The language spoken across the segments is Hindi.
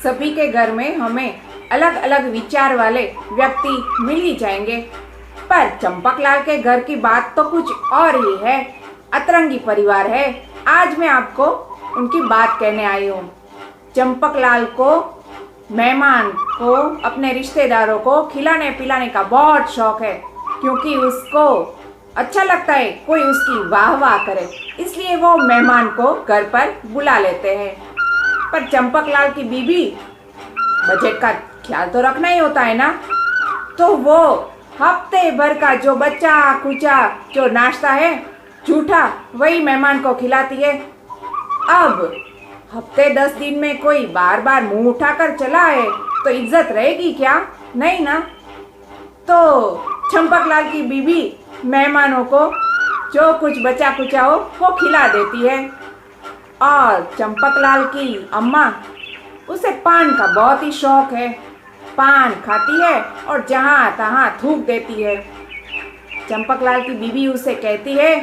सभी के घर में हमें अलग अलग विचार वाले व्यक्ति मिल ही जाएंगे, पर चंपकलाल के घर की बात तो कुछ और ही है। अतरंगी परिवार है। आज मैं आपको उनकी बात कहने आई हूँ। चंपकलाल को मेहमान को, अपने रिश्तेदारों को खिलाने पिलाने का बहुत शौक है, क्योंकि उसको अच्छा लगता है कोई उसकी वाह वाह करे, इसलिए वो मेहमान को घर पर बुला लेते हैं। पर चंपकलाल की बीवी बजट का ख्याल तो रखना ही होता है ना, तो वो हफ्ते भर का जो बच्चा कुचा जो नाश्ता है झूठा, वही मेहमान को खिलाती है। अब हफ्ते 10 दिन में कोई बार बार मुंह उठाकर चला है तो इज्जत रहेगी क्या? नहीं ना। तो चंपकलाल की बीवी मेहमानों को जो कुछ बचा कुचा हो वो खिला देती है। और चंपकलाल की अम्मा, उसे पान का बहुत ही शौक है। पान खाती है और जहाँ तहाँ थूक देती है। चंपकलाल की बीवी उसे कहती है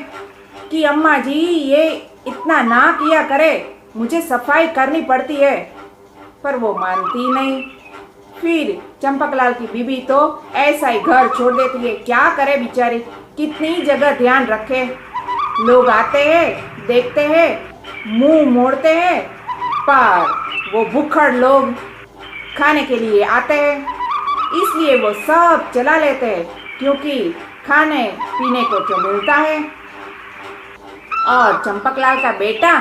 कि अम्मा जी, ये इतना ना किया करे, मुझे सफाई करनी पड़ती है। पर वो मानती नहीं। फिर चंपकलाल की बीवी तो ऐसा ही घर छोड़ देती है। क्या करे बेचारी, कितनी जगह ध्यान रखे। लोग आते हैं, देखते हैं, मुंह मोड़ते हैं, पर वो भूखड़ लोग खाने के लिए आते हैं, इसलिए वो सब चला लेते हैं, क्योंकि खाने पीने को जो मिलता है। और चंपकलाल का बेटा,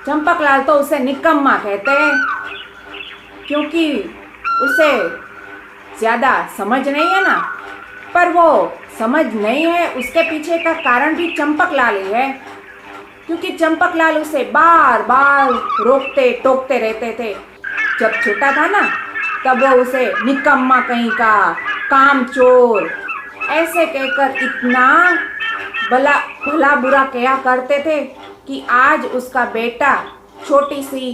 चंपकलाल तो उसे निकम्मा कहते हैं, क्योंकि उसे ज़्यादा समझ नहीं है ना। पर वो समझ नहीं है, उसके पीछे का कारण भी चंपकलाल ही है, क्योंकि चंपकलाल उसे बार बार रोकते टोकते रहते थे। जब छोटा था ना, तब वो उसे निकम्मा कहीं का, कामचोर ऐसे कहकर इतना भला बुरा कहा करते थे कि आज उसका बेटा छोटी सी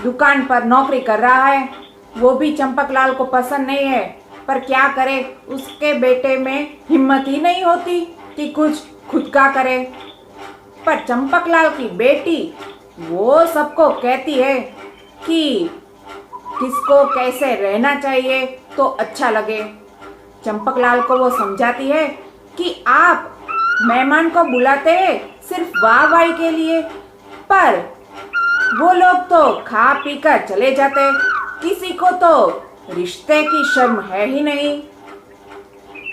दुकान पर नौकरी कर रहा है। वो भी चंपकलाल को पसंद नहीं है, पर क्या करे, उसके बेटे में हिम्मत ही नहीं होती कि कुछ खुद का करे। पर चंपकलाल की बेटी वो सबको कहती है कि किसको कैसे रहना चाहिए तो अच्छा लगे। चंपकलाल को वो समझाती है कि आप मेहमान को बुलाते हैं सिर्फ वाह वाही के लिए, पर वो लोग तो खा पी कर चले जाते, किसी को तो रिश्ते की शर्म है ही नहीं।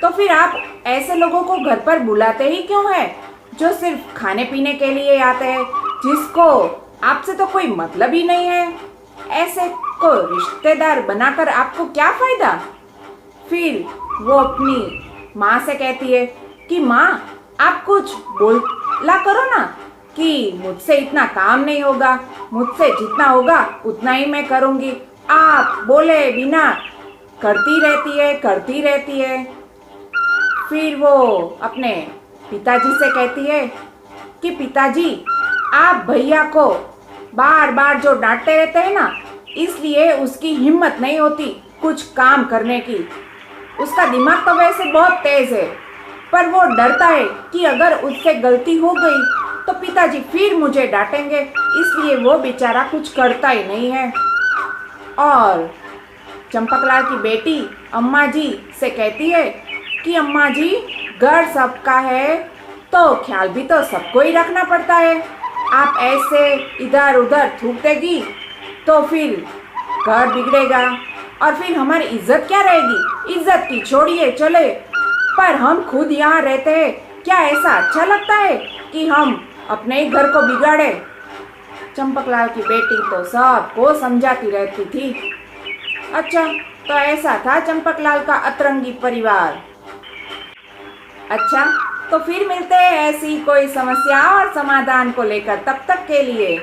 तो फिर आप ऐसे लोगों को घर पर बुलाते ही क्यों है, जो सिर्फ खाने पीने के लिए आते हैं, जिसको आपसे तो कोई मतलब ही नहीं है? ऐसे को रिश्तेदार बनाकर आपको क्या फायदा? फिर वो अपनी माँ से कहती है कि माँ, आप कुछ बोला करो ना, कि मुझसे इतना काम नहीं होगा, मुझसे जितना होगा उतना ही मैं करूँगी। आप बोले बिना करती रहती है। फिर वो अपने पिताजी से कहती है कि पिताजी, आप भैया को बार बार जो डांटते रहते हैं ना, इसलिए उसकी हिम्मत नहीं होती कुछ काम करने की। उसका दिमाग तो वैसे बहुत तेज है, पर वो डरता है कि अगर उससे गलती हो गई तो पिताजी फिर मुझे डांटेंगे, इसलिए वो बेचारा कुछ करता ही नहीं है। और चंपकलाल की बेटी अम्मा जी से कहती है कि अम्मा जी, घर सबका है तो ख्याल भी तो सबको ही रखना पड़ता है। आप ऐसे इधर उधर थूक देगी तो फिर घर बिगड़ेगा और फिर हमारी इज्जत क्या रहेगी? इज्जत की छोड़िए चले, पर हम खुद यहाँ रहते हैं, क्या ऐसा अच्छा लगता है कि हम अपने ही घर को बिगाड़े? चंपकलाल की बेटी तो सबको समझाती रहती थी। अच्छा, तो ऐसा था चंपकलाल का अतरंगी परिवार। अच्छा, तो फिर मिलते हैं ऐसी कोई समस्या और समाधान को लेकर। तब तक के लिए